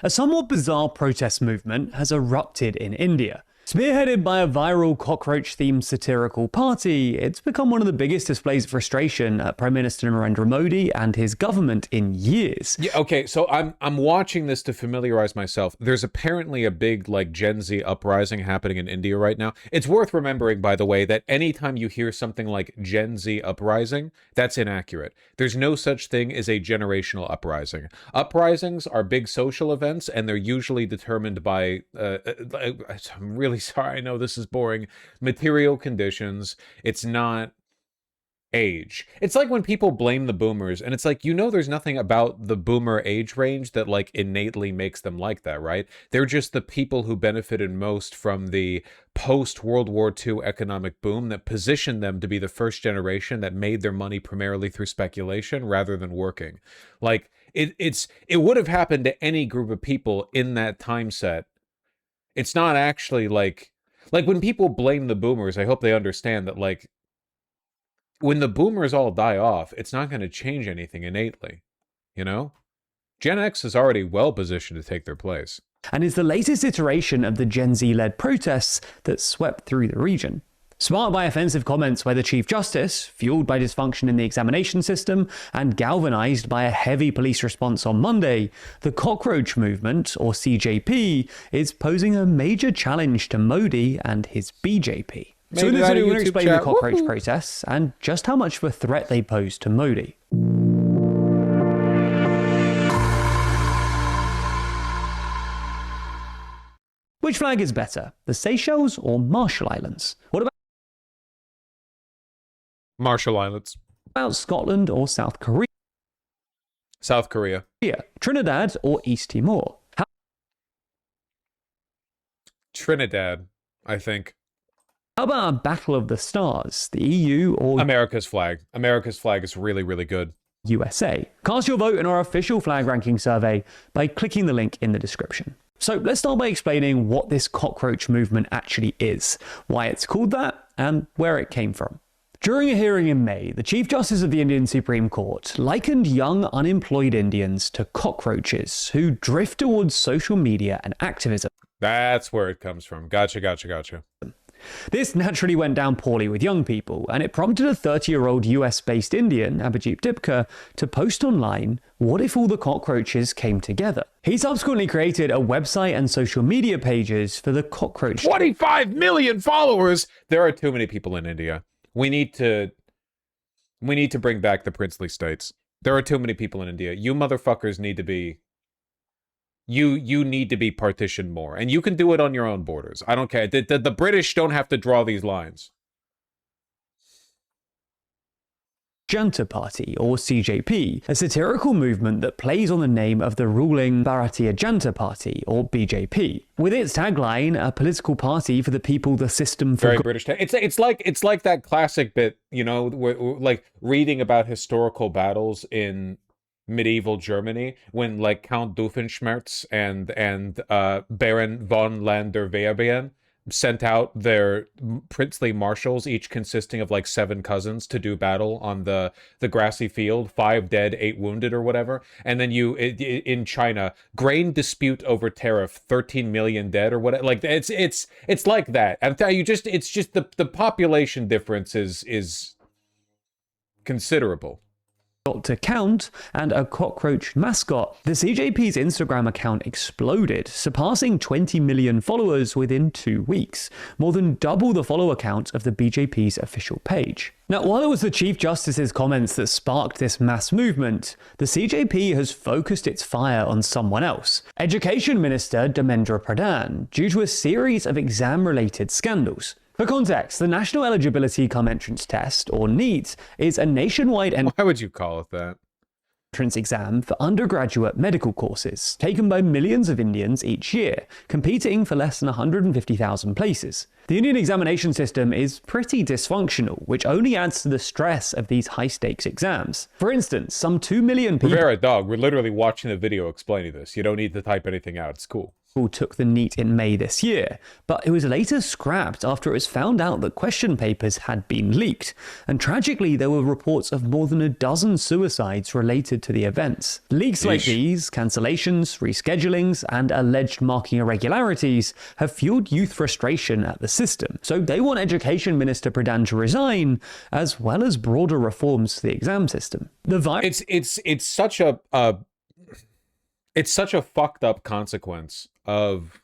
A somewhat bizarre protest movement has erupted in India. Spearheaded by a viral cockroach-themed satirical party, it's become one of the biggest displays of frustration at Prime Minister Narendra Modi and his government in years. Yeah, okay, so I'm watching this to familiarize myself. There's apparently a big, like, Gen Z uprising happening in India right now. It's worth remembering, by the way, that anytime you hear something like Gen Z uprising, that's inaccurate. There's no such thing as a generational uprising. Uprisings are big social events, and they're usually determined by, I'm really sorry, I know this is boring, material conditions. It's not age. It's like when people blame the boomers, and it's like, you know, there's nothing about the boomer age range that like innately makes them like that, right? They're just the people who benefited most from the post-World War II economic boom that positioned them to be the first generation that made their money primarily through speculation rather than working. Like, it would have happened to any group of people in that time set. It's not actually like when people blame the boomers, I hope they understand that, like, when the boomers all die off, it's not going to change anything innately, you know? Gen X is already well positioned to take their place. And is the latest iteration of the Gen Z-led protests that swept through the region. Sparked by offensive comments by the Chief Justice, fueled by dysfunction in the examination system, and galvanized by a heavy police response on Monday, the cockroach movement, or CJP, is posing a major challenge to Modi and his BJP. So in this video, we're going to explain the cockroach protests and just how much of a threat they pose to Modi. Which flag is better, the Seychelles or Marshall Islands? What about Marshall Islands? About Scotland or South Korea? South Korea. Trinidad or East Timor? Trinidad, I think. How about a Battle of the Stars, the EU or America's flag? America's flag is really, really good. USA. Cast your vote in our official flag ranking survey by clicking the link in the description. So let's start by explaining what this cockroach movement actually is, why it's called that, and where it came from. During a hearing in May, the Chief Justice of the Indian Supreme Court likened young unemployed Indians to cockroaches who drift towards social media and activism. That's where it comes from. Gotcha. This naturally went down poorly with young people, and it prompted a 30-year-old US-based Indian, Abhijit Dipka, to post online, "What if all the cockroaches came together?" He subsequently created a website and social media pages for the cockroach. 25 million followers! There are too many people in India. We need to bring back the princely states. There are too many people in India. You motherfuckers need to be... You need to be partitioned more. And you can do it on your own borders. I don't care. The British don't have to draw these lines. Janata Party, or CJP, a satirical movement that plays on the name of the ruling Bharatiya Janata Party, or BJP. With its tagline, "A political party for the people, the system for..." Very British. It's like that classic bit, you know, where, like reading about historical battles in medieval Germany when like Count Doofenshmirtz and Baron von Landwehrbeeren sent out their princely marshals, each consisting of like 7 cousins, to do battle on the grassy field, 5 dead, 8 wounded or whatever. And then in China, grain dispute over tariff, 13 million dead or whatever. Like it's like that. And it's just the population difference is considerable. To count, and a cockroach mascot, the CJP's Instagram account exploded, surpassing 20 million followers within 2 weeks, more than double the follower count of the BJP's official page. Now, while it was the Chief Justice's comments that sparked this mass movement, the CJP has focused its fire on someone else, Education Minister Dharmendra Pradhan, due to a series of exam-related scandals. For context, the National Eligibility Cum Entrance Test, or NEET, is a nationwide Why would you call it that? Entrance exam for undergraduate medical courses, taken by millions of Indians each year, competing for less than 150,000 places. The Indian examination system is pretty dysfunctional, which only adds to the stress of these high-stakes exams. For instance, some 2 million people... Rivera dog, we're literally watching the video explaining this. You don't need to type anything out. It's cool. who took the NEET in May this year, but it was later scrapped after it was found out that question papers had been leaked, and tragically there were reports of more than a dozen suicides related to the events. Leaks like these, cancellations, reschedulings, and alleged marking irregularities have fueled youth frustration at the system, so they want Education Minister Pradhan to resign, as well as broader reforms to the exam system. It's such a it's such a fucked up consequence of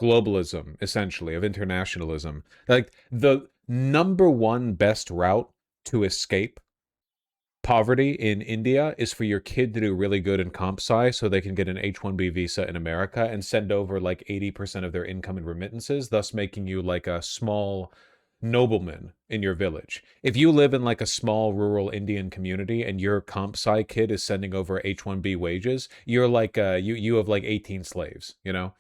globalism, essentially, of internationalism. Like, the number one best route to escape poverty in India is for your kid to do really good in comp sci so they can get an H-1B visa in America and send over like 80% of their income in remittances, thus making you like a small nobleman in your village. If you live in like a small rural Indian community and your comp sci kid is sending over H-1B wages, you're like you have like 18 slaves, you know?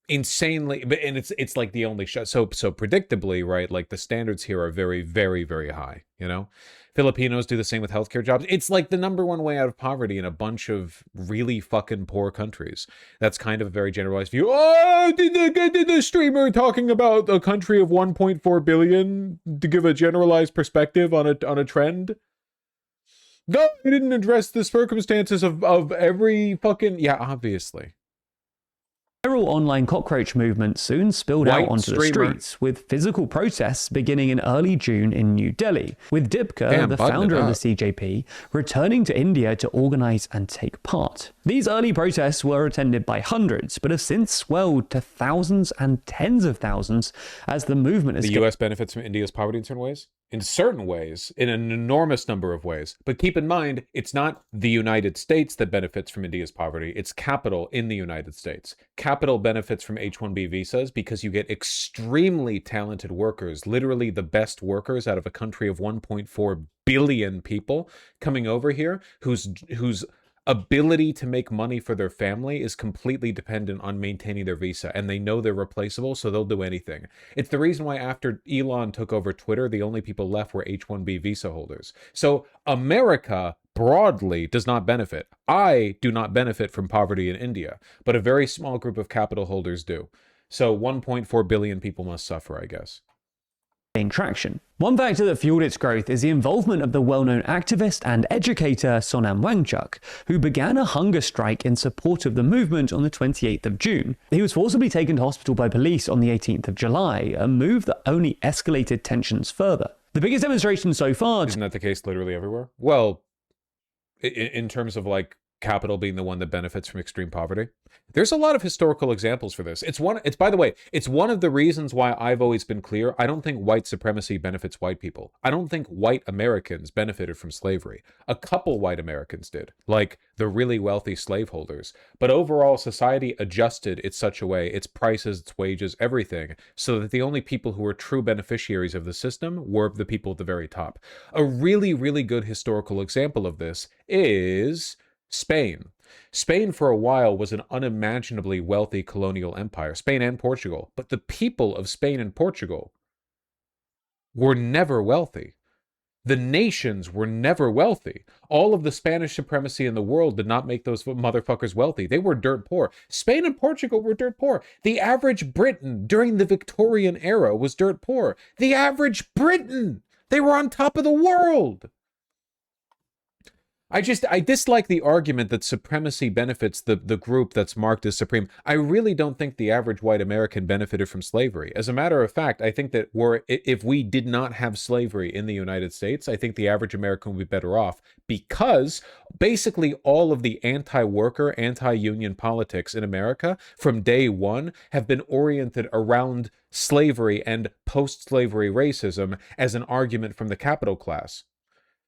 Insanely, but and it's like the only shot. So predictably, right, like the standards here are very, very, very high, you know? Filipinos do the same with healthcare jobs. It's like the number one way out of poverty in a bunch of really fucking poor countries. That's kind of a very generalized view. Oh, did the streamer talking about a country of 1.4 billion to give a generalized perspective on a trend? No, he didn't address the circumstances of every fucking... Yeah, obviously. Viral online cockroach movement soon spilled out onto the streets, with physical protests beginning in early June in New Delhi, with Dipka, the founder of the CJP, returning to India to organize and take part. These early protests were attended by hundreds, but have since swelled to thousands and tens of thousands as the movement has... The US benefits from India's poverty in certain ways? In certain ways, in an enormous number of ways. But keep in mind, it's not the United States that benefits from India's poverty. It's capital in the United States. Capital benefits from H-1B visas because you get extremely talented workers, literally the best workers out of a country of 1.4 billion people coming over here whose ability to make money for their family is completely dependent on maintaining their visa, and they know they're replaceable, so they'll do anything. It's the reason why after Elon took over Twitter, the only people left were H-1B visa holders. So America broadly does not benefit. I do not benefit from poverty in India, but a very small group of capital holders do. So 1.4 billion people must suffer, I guess. Traction. One factor that fueled its growth is the involvement of the well-known activist and educator Sonam Wangchuk, who began a hunger strike in support of the movement on the 28th of June. He was forcibly taken to hospital by police on the 18th of July, a move that only escalated tensions further. The biggest demonstration so far... Isn't that the case literally everywhere? Well, in terms of like capital being the one that benefits from extreme poverty. There's a lot of historical examples for this. By the way, it's one of the reasons why I've always been clear. I don't think white supremacy benefits white people. I don't think white Americans benefited from slavery. A couple white Americans did, like the really wealthy slaveholders. But overall, society adjusted it such a way, its prices, its wages, everything, so that the only people who were true beneficiaries of the system were the people at the very top. A really, really good historical example of this is Spain. Spain for a while was an unimaginably wealthy colonial empire, Spain and Portugal, but the people of Spain and Portugal were never wealthy. The nations were never wealthy. All of the Spanish supremacy in the world did not make those motherfuckers wealthy. They were dirt poor. Spain and Portugal were dirt poor. The average Briton during the Victorian era was dirt poor. The average Briton! They were on top of the world! I dislike the argument that supremacy benefits the group that's marked as supreme. I really don't think the average white American benefited from slavery. As a matter of fact, I think that if we did not have slavery in the United States, I think the average American would be better off, because basically all of the anti-worker, anti-union politics in America from day one have been oriented around slavery and post-slavery racism as an argument from the capital class.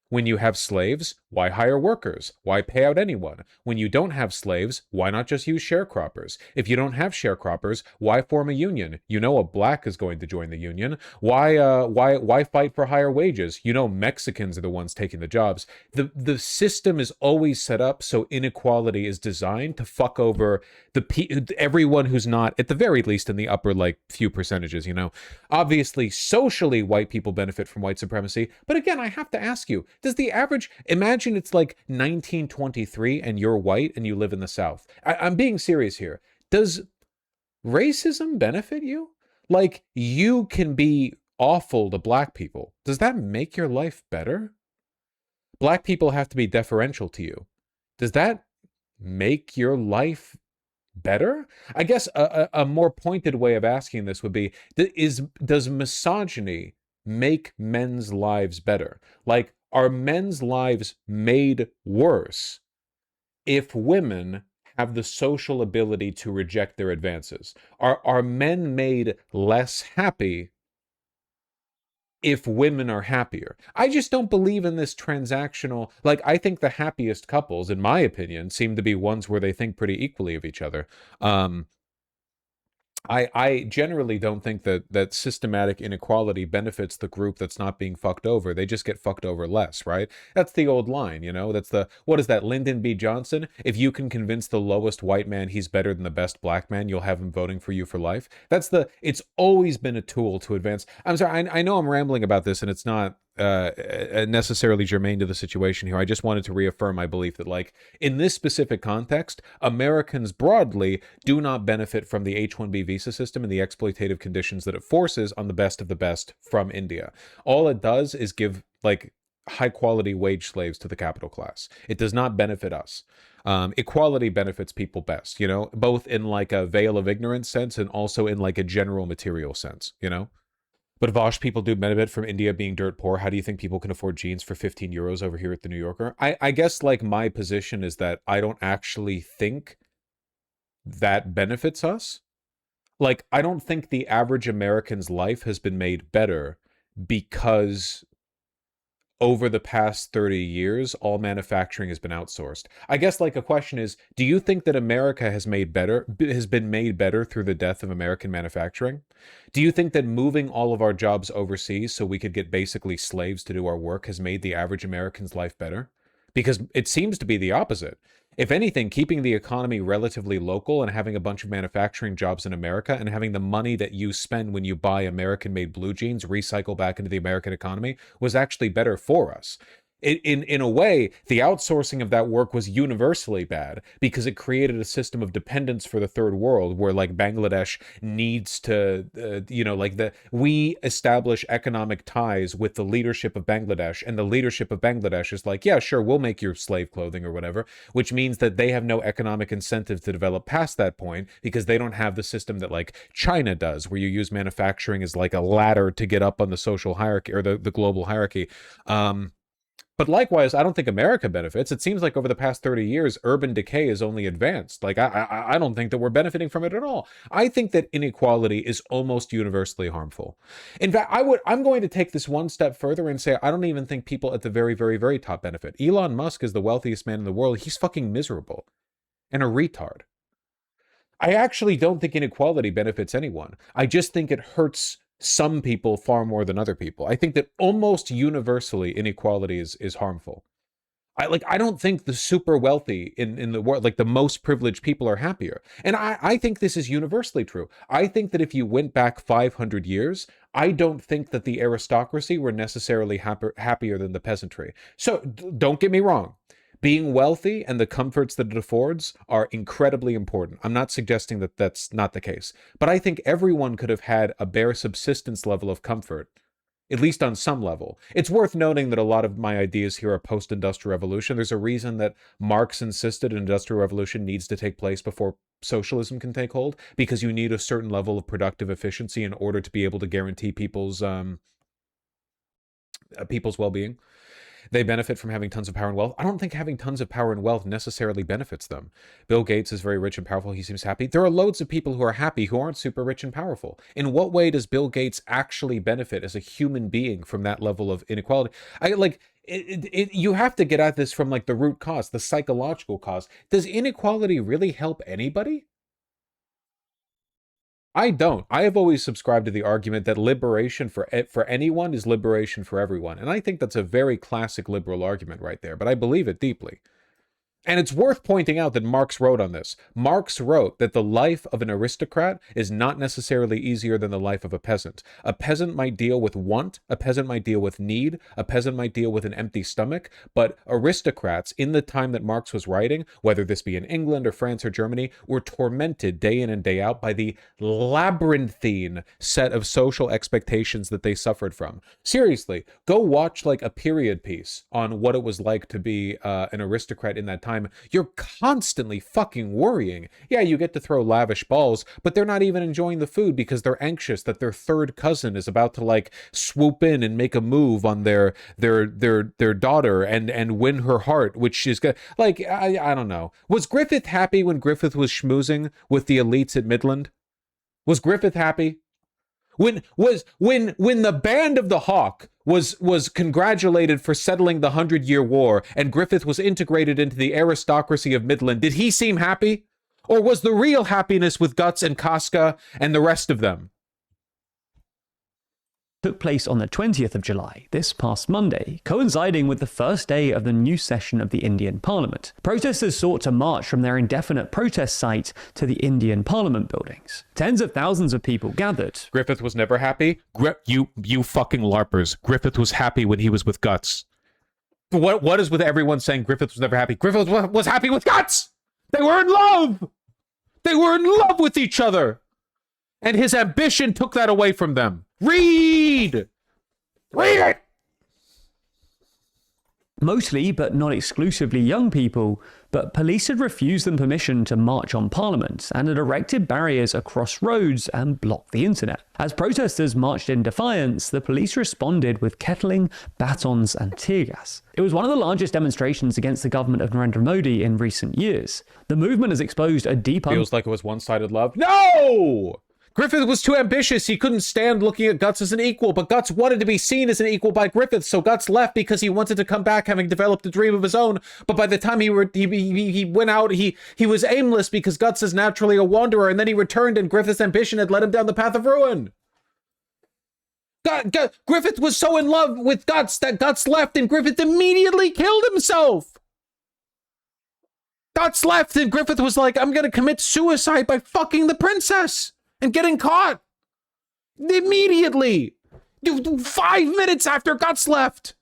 When you have slaves, why hire workers? Why pay out anyone? When you don't have slaves, why not just use sharecroppers? If you don't have sharecroppers, why form a union? You know a black is going to join the union. Why fight for higher wages? You know Mexicans are the ones taking the jobs. The system is always set up so inequality is designed to fuck over everyone who's not, at the very least, in the upper like few percentages, you know. Obviously, socially, white people benefit from white supremacy, but again, I have to ask you, does the average, imagine it's like 1923 and you're white and you live in the South. I'm being serious here. Does racism benefit you? Like, you can be awful to black people. Does that make your life better? Black people have to be deferential to you. Does that make your life better? I guess a more pointed way of asking this would be, does misogyny make men's lives better? Like, are men's lives made worse if women have the social ability to reject their advances? Are men made less happy if women are happier? I just don't believe in this transactional. Like, I think the happiest couples, in my opinion, seem to be ones where they think pretty equally of each other. I generally don't think that systematic inequality benefits the group that's not being fucked over. They just get fucked over less, right? That's the old line, you know? That's what is that, Lyndon B. Johnson? If you can convince the lowest white man he's better than the best black man, you'll have him voting for you for life. It's always been a tool to advance. I'm sorry, I know I'm rambling about this and it's not necessarily germane to the situation here. I just wanted to reaffirm my belief that, like, in this specific context, Americans broadly do not benefit from the H-1B visa system and the exploitative conditions that it forces on the best of the best from India. All it does is give, like, high quality wage slaves to the capital class. It does not benefit us. Equality benefits people best, you know, both in like a veil of ignorance sense and also in like a general material sense, you know? But Vaush, people do benefit from India being dirt poor. How do you think people can afford jeans for 15 euros over here at the New Yorker? I guess, like, my position is that I don't actually think that benefits us. Like, I don't think the average American's life has been made better because over the past 30 years, all manufacturing has been outsourced. I guess, like, a question is, do you think that America has been made better through the death of American manufacturing? Do you think that moving all of our jobs overseas so we could get basically slaves to do our work has made the average American's life better? Because it seems to be the opposite. If anything, keeping the economy relatively local and having a bunch of manufacturing jobs in America and having the money that you spend when you buy American-made blue jeans recycle back into the American economy was actually better for us. In a way, the outsourcing of that work was universally bad because it created a system of dependence for the third world where, like, Bangladesh needs to, we establish economic ties with the leadership of Bangladesh, and the leadership of Bangladesh is like, yeah, sure, we'll make your slave clothing or whatever, which means that they have no economic incentive to develop past that point because they don't have the system that, like, China does, where you use manufacturing as like a ladder to get up on the social hierarchy or the global hierarchy. But likewise, I don't think America benefits. It seems like over the past 30 years, urban decay has only advanced. Like, I don't think that we're benefiting from it at all. I think that inequality is almost universally harmful. In fact, I'm going to take this one step further and say I don't even think people at the very, very, very top benefit. Elon Musk is the wealthiest man in the world. He's fucking miserable and a retard. I actually don't think inequality benefits anyone. I just think it hurts some people far more than other people. I think that almost universally inequality is harmful. I don't think the super wealthy in the world, like the most privileged people, are happier. And I think this is universally true. I think that if you went back 500 years, I don't think that the aristocracy were necessarily happier than the peasantry. So don't get me wrong. Being wealthy and the comforts that it affords are incredibly important. I'm not suggesting that that's not the case. But I think everyone could have had a bare subsistence level of comfort, at least on some level. It's worth noting that a lot of my ideas here are post-industrial revolution. There's a reason that Marx insisted an industrial revolution needs to take place before socialism can take hold, because you need a certain level of productive efficiency in order to be able to guarantee people's well-being. They benefit from having tons of power and wealth. I don't think having tons of power and wealth necessarily benefits them. Bill Gates is very rich and powerful. He seems happy. There are loads of people who are happy who aren't super rich and powerful. In what way does Bill Gates actually benefit as a human being from that level of inequality? You have to get at this from, like, the root cause, the psychological cause. Does inequality really help anybody? I don't. I have always subscribed to the argument that liberation for anyone is liberation for everyone. And I think that's a very classic liberal argument right there, but I believe it deeply. And it's worth pointing out that Marx wrote on this. Marx wrote that the life of an aristocrat is not necessarily easier than the life of a peasant. A peasant might deal with want, a peasant might deal with need, a peasant might deal with an empty stomach, but aristocrats, in the time that Marx was writing, whether this be in England or France or Germany, were tormented day in and day out by the labyrinthine set of social expectations that they suffered from. Seriously, go watch like a period piece on what it was like to be an aristocrat in that time. You're constantly fucking worrying. Yeah, you get to throw lavish balls, but they're not even enjoying the food because they're anxious that their third cousin is about to like swoop in and make a move on their daughter and win her heart, which is good. Like, I don't know. Was Griffith happy when Griffith was schmoozing with the elites at Midland? Was Griffith happy? When the band of the Hawk was congratulated for settling the 100-Year War and Griffith was integrated into the aristocracy of Midland, did he seem happy? Or was the real happiness with Guts and Casca and the rest of them? Took place on the 20th of July, this past Monday, coinciding with the first day of the new session of the Indian Parliament. Protesters sought to march from their indefinite protest site to the Indian Parliament buildings. Tens of thousands of people gathered. Griffith was never happy? You fucking LARPers. Griffith was happy when he was with Guts. What is with everyone saying Griffith was never happy? Griffith was happy with Guts! They were in love! They were in love with each other! And his ambition took that away from them. Read it! Mostly, but not exclusively young people, but police had refused them permission to march on Parliament and had erected barriers across roads and blocked the internet. As protesters marched in defiance, the police responded with kettling, batons and tear gas. It was one of the largest demonstrations against the government of Narendra Modi in recent years. The movement has exposed a deep... Feels like it was one-sided love. No! Griffith was too ambitious. He couldn't stand looking at Guts as an equal, but Guts wanted to be seen as an equal by Griffith, so Guts left because he wanted to come back having developed a dream of his own. But by the time he went out, he was aimless because Guts is naturally a wanderer, and then he returned and Griffith's ambition had led him down the path of ruin. Griffith was so in love with Guts that Guts left and Griffith immediately killed himself. Guts left and Griffith was like, I'm going to commit suicide by fucking the princess. And getting caught immediately, 5 minutes after Guts left.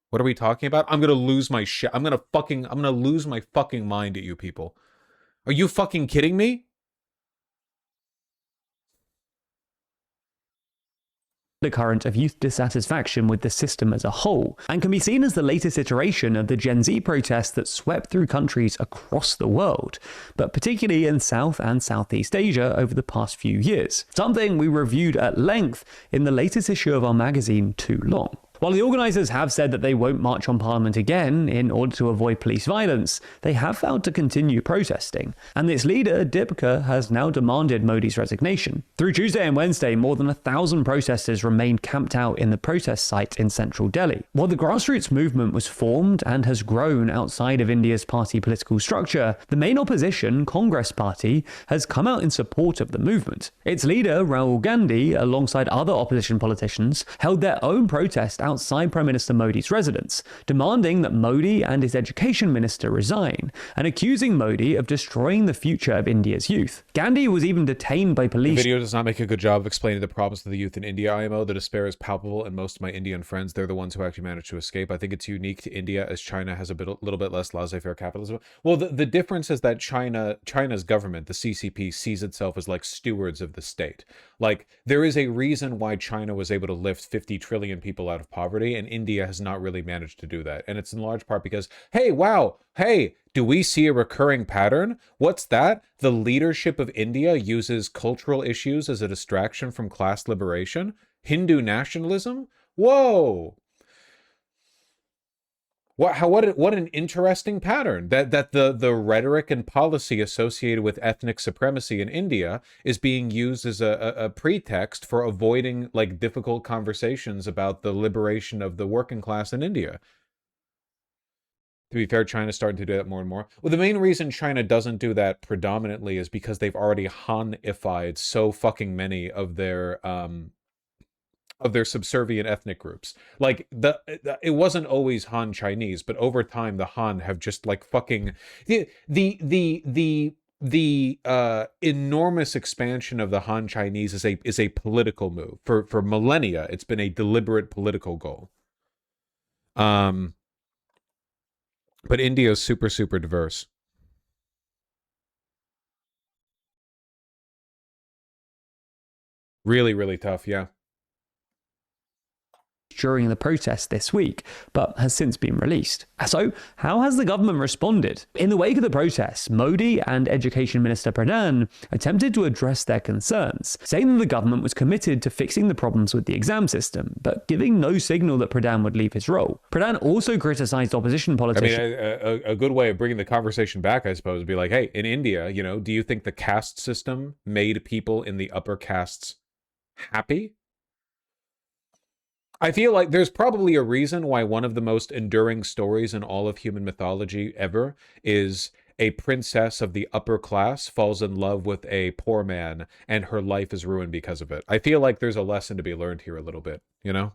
What are we talking about? I'm gonna lose my shit. I'm gonna lose my fucking mind at you people. Are you fucking kidding me? The current of youth dissatisfaction with the system as a whole, and can be seen as the latest iteration of the Gen Z protests that swept through countries across the world, but particularly in South and Southeast Asia over the past few years, something we reviewed at length in the latest issue of our magazine, Too Long. While the organisers have said that they won't march on Parliament again in order to avoid police violence, they have vowed to continue protesting, and its leader, Dipka, has now demanded Modi's resignation. Through Tuesday and Wednesday, more than 1,000 protesters remained camped out in the protest site in central Delhi. While the grassroots movement was formed and has grown outside of India's party political structure, the main opposition, Congress Party, has come out in support of the movement. Its leader, Rahul Gandhi, alongside other opposition politicians, held their own protest outside Prime Minister Modi's residence, demanding that Modi and his education minister resign, and accusing Modi of destroying the future of India's youth. Gandhi was even detained by police. The video does not make a good job of explaining the problems of the youth in India, IMO. The despair is palpable, and most of my Indian friends, they're the ones who actually managed to escape. I think it's unique to India, as China has a little bit less laissez-faire capitalism. Well, the difference is that China's government, the CCP, sees itself as like stewards of the state. Like, there is a reason why China was able to lift 50 trillion people out of poverty, and India has not really managed to do that. And it's in large part because, hey, wow, hey, do we see a recurring pattern? What's that? The leadership of India uses cultural issues as a distraction from class liberation? Hindu nationalism? Whoa! What an interesting pattern that the rhetoric and policy associated with ethnic supremacy in India is being used as a pretext for avoiding like difficult conversations about the liberation of the working class in India. To be fair, China's starting to do that more and more. Well, the main reason China doesn't do that predominantly is because they've already Han-ified so fucking many of their of their subservient ethnic groups. Like it wasn't always Han Chinese, but over time the Han have just like fucking the enormous expansion of the Han Chinese is a political move. For millennia, it's been a deliberate political goal. But India is super, super diverse. Really, really tough, yeah. During the protest this week, but has since been released. So, how has the government responded? In the wake of the protests, Modi and Education Minister Pradhan attempted to address their concerns, saying that the government was committed to fixing the problems with the exam system, but giving no signal that Pradhan would leave his role. Pradhan also criticized opposition politicians. I mean, a good way of bringing the conversation back, I suppose, would be like, hey, in India, you know, do you think the caste system made people in the upper castes happy? I feel like there's probably a reason why one of the most enduring stories in all of human mythology ever is a princess of the upper class falls in love with a poor man and her life is ruined because of it. I feel like there's a lesson to be learned here a little bit, you know?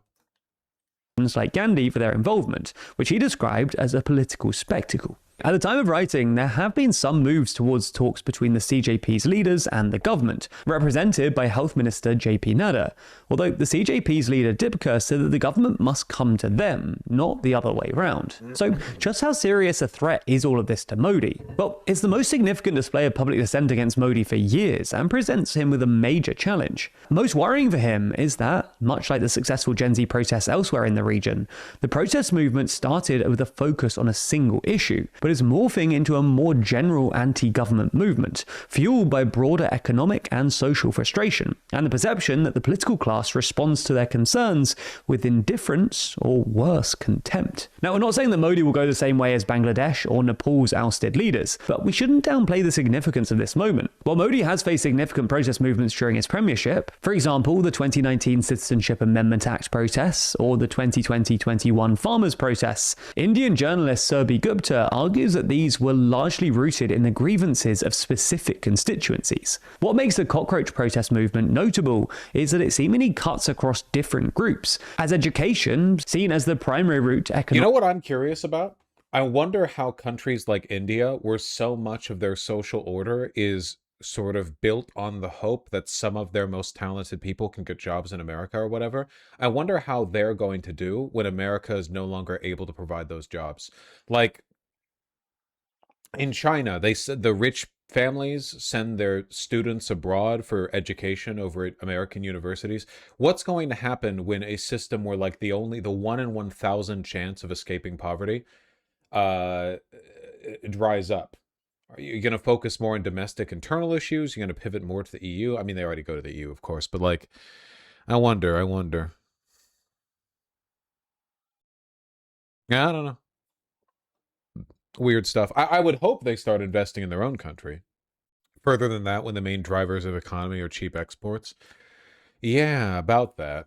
Like Gandhi for their involvement, which he described as a political spectacle. At the time of writing, there have been some moves towards talks between the CJP's leaders and the government, represented by Health Minister JP Nadda, although the CJP's leader Dipka said that the government must come to them, not the other way round. So just how serious a threat is all of this to Modi? Well, it's the most significant display of public dissent against Modi for years and presents him with a major challenge. Most worrying for him is that, much like the successful Gen Z protests elsewhere in the region, the protest movement started with a focus on a single issue, but is morphing into a more general anti-government movement, fueled by broader economic and social frustration, and the perception that the political class responds to their concerns with indifference or worse, contempt. Now, we're not saying that Modi will go the same way as Bangladesh or Nepal's ousted leaders, but we shouldn't downplay the significance of this moment. While Modi has faced significant protest movements during his premiership, for example, the 2019 Citizenship Amendment Act protests or the 2020-21 farmers' protests, Indian journalist Surbi Gupta argues that these were largely rooted in the grievances of specific constituencies. What makes the cockroach protest movement notable is that it seemingly cuts across different groups, as education, seen as the primary route to economic... You know what I'm curious about? I wonder how countries like India, where so much of their social order is sort of built on the hope that some of their most talented people can get jobs in America or whatever. I wonder how they're going to do when America is no longer able to provide those jobs. Like, in China, they said the rich families send their students abroad for education over at American universities. What's going to happen when a system where like the 1 in 1,000 chance of escaping poverty dries up? Are you going to focus more on domestic internal issues? You're going to pivot more to the EU? I mean, they already go to the EU, of course, but like, I wonder. Yeah, I don't know. Weird stuff. I would hope they start investing in their own country. Further than that, when the main drivers of economy are cheap exports. Yeah, about that.